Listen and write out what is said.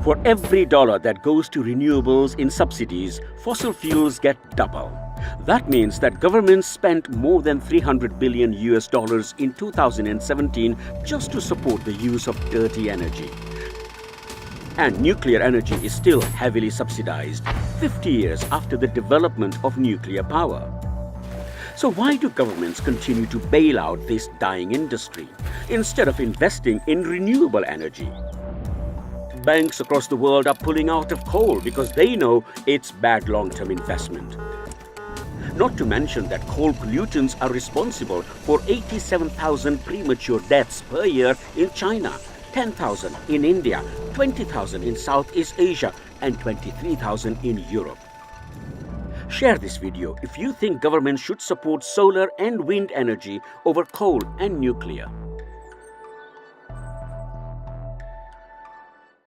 For every dollar that goes to renewables in subsidies, fossil fuels get double. That means that governments spent more than $300 billion in 2017 just to support the use of dirty energy. And nuclear energy is still heavily subsidized 50 years after the development of nuclear power. So why do governments continue to bail out this dying industry instead of investing in renewable energy? Banks across the world are pulling out of coal because they know it's bad long-term investment. Not to mention that coal pollutants are responsible for 87,000 premature deaths per year in China, 10,000 in India, 20,000 in Southeast Asia, and 23,000 in Europe. Share this video if you think governments should support solar and wind energy over coal and nuclear.